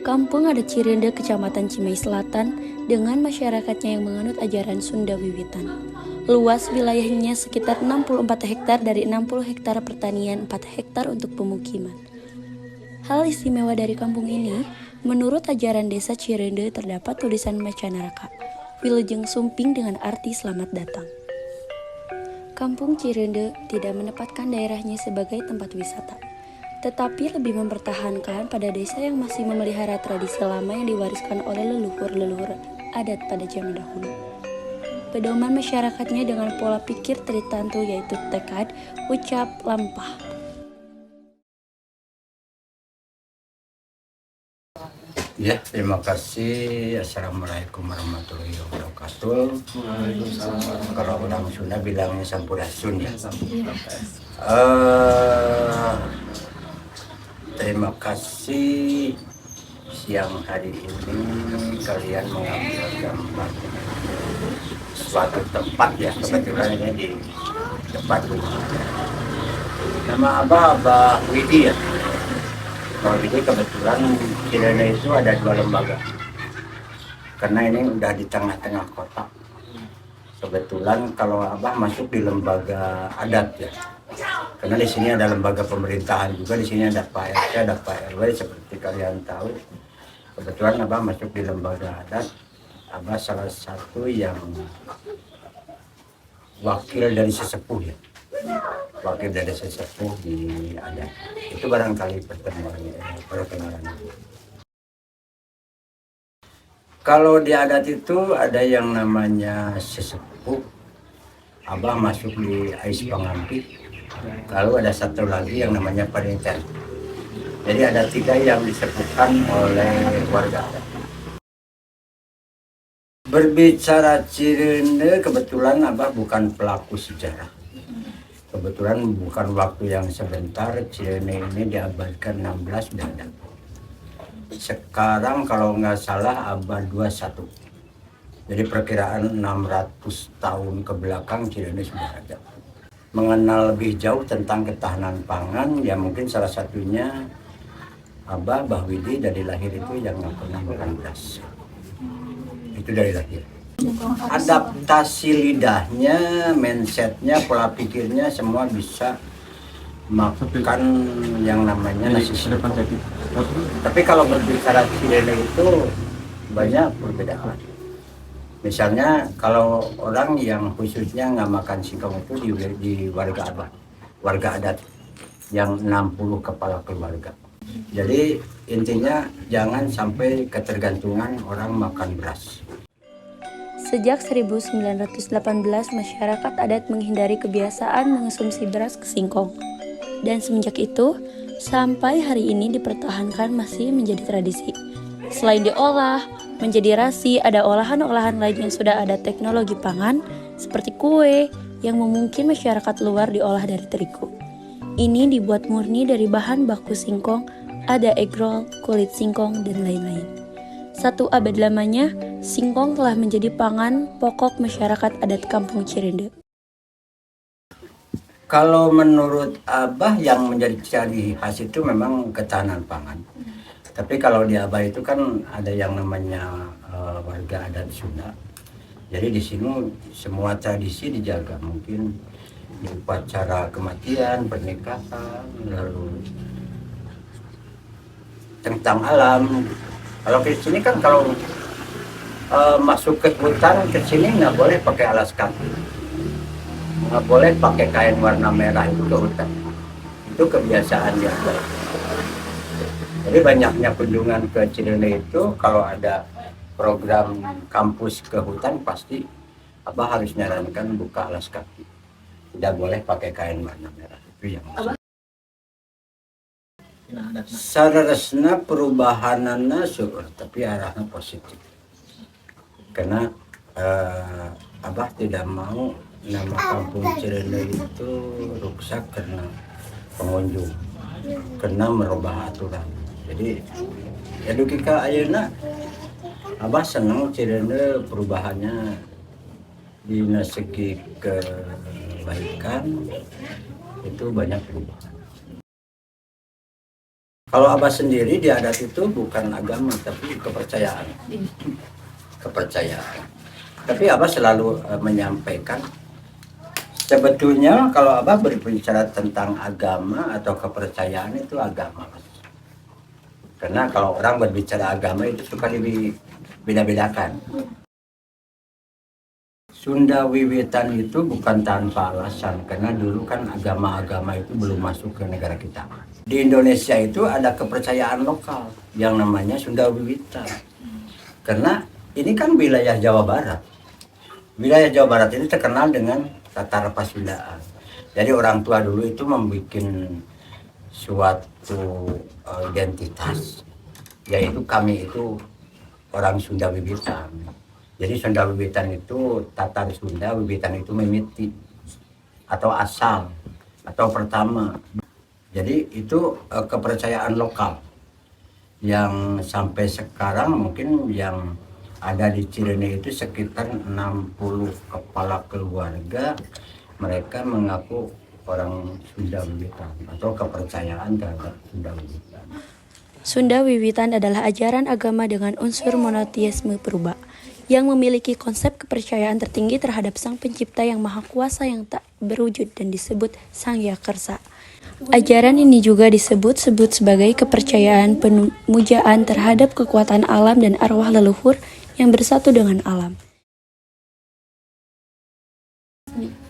Kampung Adat Cirende, Kecamatan Cimahi Selatan, dengan masyarakatnya yang menganut ajaran Sunda Wiwitan. Luas wilayahnya sekitar 64 hektar dari 60 hektar pertanian, 4 hektar untuk pemukiman. Hal istimewa dari kampung ini, menurut ajaran desa Cirende terdapat tulisan Macanaraka, Wilujeng Sumping dengan arti selamat datang. Kampung Cirende tidak menempatkan daerahnya sebagai tempat wisata, tetapi lebih mempertahankan pada desa yang masih memelihara tradisi lama yang diwariskan oleh leluhur-leluhur adat pada zaman dahulu. Pedoman masyarakatnya dengan pola pikir tertentu yaitu tekad, ucap, lampah. Ya, terima kasih. Assalamualaikum warahmatullahi wabarakatuh. Kalau orang Sunda bilangnya sampurasun ya. Terima kasih siang hari ini kalian mengambil gambar suatu tempat ya, kebetulan ini di depan rumah. Nama Abah Widi ya. Kalau ini kebetulan Cirende itu ada 2 lembaga, karena ini udah di tengah-tengah kota. Kebetulan kalau Abah masuk di lembaga adat ya, karena di sini ada lembaga pemerintahan juga, di sini ada Pak RT, ada Pak RW seperti kalian tahu. Kebetulan Abah masuk di lembaga adat. Abah salah satu yang wakil dari sesepuh ya. Wakil dari sesepuh di adat. Itu barangkali perkenalan. Kalau di adat itu ada yang namanya sesepuh. Abah masuk di Ais Pangampi. Lalu ada satu lagi yang namanya peniten. Jadi ada 3 yang disepuhkan oleh warga adat. Berbicara Cirende, kebetulan Abah bukan pelaku sejarah. Kebetulan bukan waktu yang sebentar, Cirende ini diabadkan 16 sudah ada. Sekarang kalau nggak salah abad 21. Jadi perkiraan 600 tahun ke belakang Cirende sudah ada. Mengenal lebih jauh tentang ketahanan pangan, ya mungkin salah satunya Abah Widi dari lahir itu yang nggak pernah makan beras. Itu dari lahir. Adaptasi lidahnya, mindsetnya, pola pikirnya semua bisa makan yang namanya nasi singkong. Tapi kalau berbicara Cirende itu banyak perbedaan. Misalnya kalau orang yang khususnya nggak makan singkong itu di warga adat yang 60 kepala keluarga. Jadi intinya jangan sampai ketergantungan orang makan beras. Sejak 1918, masyarakat adat menghindari kebiasaan mengonsumsi beras ke singkong. Dan semenjak itu, sampai hari ini dipertahankan masih menjadi tradisi. Selain diolah menjadi rasi, ada olahan-olahan lain yang sudah ada teknologi pangan, seperti kue, yang memungkinkan masyarakat luar diolah dari terigu. Ini dibuat murni dari bahan baku singkong, ada egg roll, kulit singkong, dan lain-lain. 1 abad lamanya, singkong telah menjadi pangan pokok masyarakat adat Kampung Cirende. Kalau menurut Abah yang menjadi ciri khas itu memang ketahanan pangan. Tapi kalau di Abah itu kan ada yang namanya warga adat Sunda. Jadi di sini semua tradisi dijaga, mungkin di upacara kematian, pernikahan, lalu tentang alam. Kalau ke sini kan kalau masuk ke hutan ke sini nggak boleh pakai alas kaki, nggak boleh pakai kain warna merah itu ke hutan. Itu kebiasaan yang baik. Jadi banyaknya kunjungan ke Cirende itu kalau ada program kampus ke hutan pasti Abah harus nyarankan buka alas kaki. Tidak boleh pakai kain warna merah. Itu yang sarasna perubahanana syukur, tapi arahnya positif. Karena Abah tidak mau nama Kampung Cirende itu rusak karena pengunjung, karena merubah aturan. Jadi edukika ayeuna Abah senang Cirende perubahannya di segi kebaikan itu banyak perubahan. Kalau Abah sendiri di adat itu bukan agama tapi kepercayaan. Kepercayaan. Tapi Abah selalu menyampaikan sebetulnya kalau Abah berbicara tentang agama atau kepercayaan itu agama. Karena kalau orang berbicara agama itu suka dibeda-bedakan. Sunda Wiwitan itu bukan tanpa alasan, karena dulu kan agama-agama itu belum masuk ke negara kita. Di Indonesia itu ada kepercayaan lokal yang namanya Sunda Wiwitan. Karena ini kan wilayah Jawa Barat. Wilayah Jawa Barat ini terkenal dengan Tatar Pasundaan. Jadi orang tua dulu itu membuat suatu identitas, yaitu kami itu orang Sunda Wiwitan. Jadi Sunda Wiwitan itu Tatar Sunda, Wiwitan itu mimiti atau asal atau pertama. Jadi itu kepercayaan lokal yang sampai sekarang mungkin yang ada di Cirende itu sekitar 60 kepala keluarga mereka mengaku orang Sunda Wiwitan atau kepercayaan terhadap Sunda Wiwitan. Sunda Wiwitan adalah ajaran agama dengan unsur monoteisme purba yang memiliki konsep kepercayaan tertinggi terhadap Sang Pencipta yang Maha Kuasa yang tak berwujud dan disebut Sang Yakarsa. Ajaran ini juga disebut-sebut sebagai kepercayaan pemujaan terhadap kekuatan alam dan arwah leluhur yang bersatu dengan alam.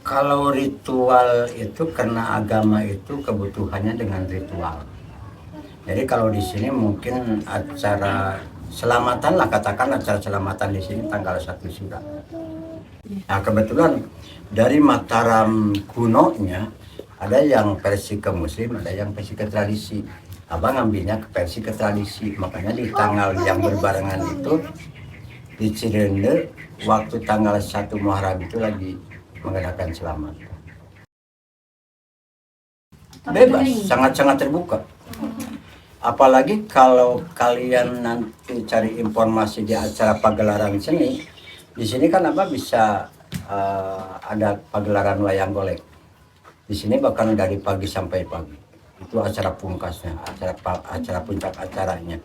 Kalau ritual itu karena agama itu kebutuhannya dengan ritual. Jadi kalau di sini mungkin acara selamatan lah, katakan acara selamatan di sini tanggal 1 Syura. Nah kebetulan dari Mataram kunonya ada yang versi ke muslim, ada yang versi ke tradisi. Abang ngambilnya ke versi ke tradisi, makanya di tanggal yang berbarengan itu di Cirende waktu tanggal 1 Muharram itu lagi mengadakan selamatan. Bebas, sangat-sangat terbuka. Apalagi kalau kalian nanti cari informasi di acara pagelaran seni, di sini kan apa bisa ada pagelaran wayang golek. Di sini bahkan dari pagi sampai pagi. Itu acara pungkasnya, acara puncak acaranya.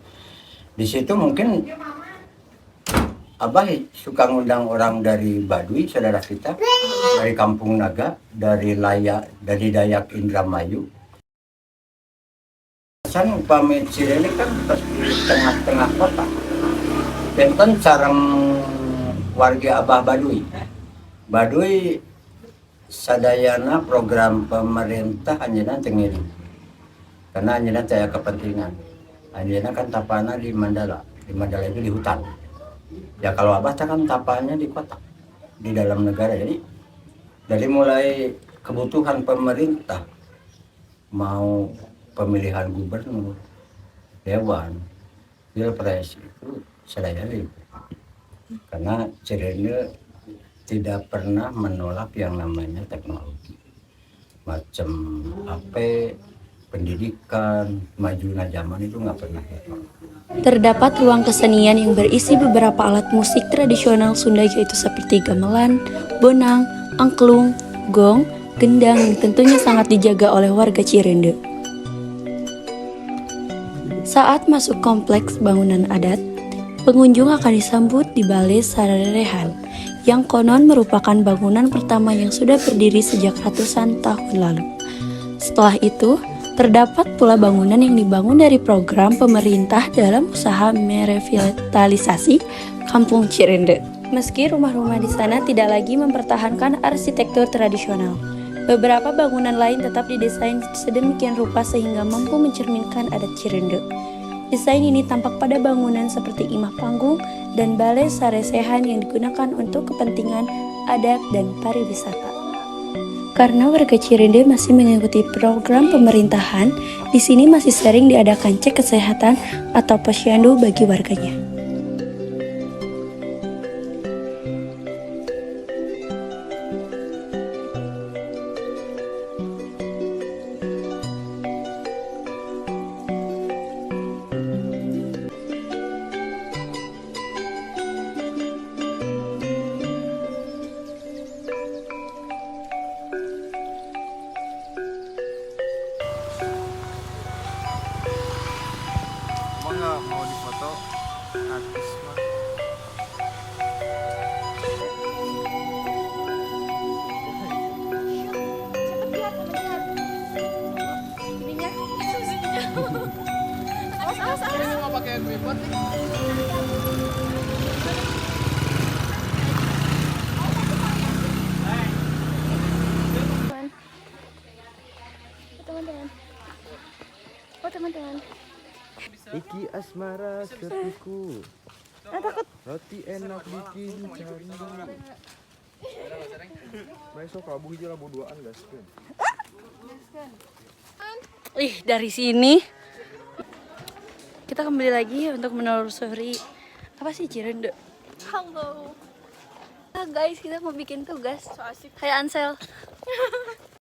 Di situ mungkin Abah suka ngundang orang dari Baduy, saudara kita, dari Kampung Naga, dari Dayak Indramayu. San upami Cirende kan di tengah-tengah kota. Benten sareng warga Abah Baduy. Baduy sadayana program pemerintah anjeunna teu ngirim. Karena anjeunna teh kepentingan. Anjeunna kan tapana di Mandala. Di Mandala itu di hutan. Ya kalau Abah kan tapanya di kota, di dalam negara. Jadi dari mulai kebutuhan pemerintah mau pemilihan gubernur, dewan, pilpres itu saya lihat. Karena Cirende tidak pernah menolak yang namanya teknologi. Macam HP, pendidikan, majunya zaman itu nggak pernah ditolak. Terdapat ruang kesenian yang berisi beberapa alat musik tradisional Sunda yaitu seperti gamelan, bonang, angklung, gong, gendang yang tentunya sangat dijaga oleh warga Cirende. Saat masuk kompleks bangunan adat, pengunjung akan disambut di Balai Sarerehan, yang konon merupakan bangunan pertama yang sudah berdiri sejak ratusan tahun lalu. Setelah itu, terdapat pula bangunan yang dibangun dari program pemerintah dalam usaha merevitalisasi Kampung Cirende. Meski rumah-rumah di sana tidak lagi mempertahankan arsitektur tradisional, beberapa bangunan lain tetap didesain sedemikian rupa sehingga mampu mencerminkan adat Cirende. Desain ini tampak pada bangunan seperti Imah Panggung dan Balai Saresehan yang digunakan untuk kepentingan adat dan pariwisata. Karena warga Cirende masih mengikuti program pemerintahan, di sini masih sering diadakan cek kesehatan atau posyandu bagi warganya. Teman-teman. Oh teman-teman. Iki asmara sepiku. Takut. Roti enak bikin canda. Besok kabur aja lah berduaan guys. Ih, dari sini kita kembali lagi untuk menelusuri apa sih Cirende. Halo. Guys, kita mau bikin tugas. So asik. Hai Ansel.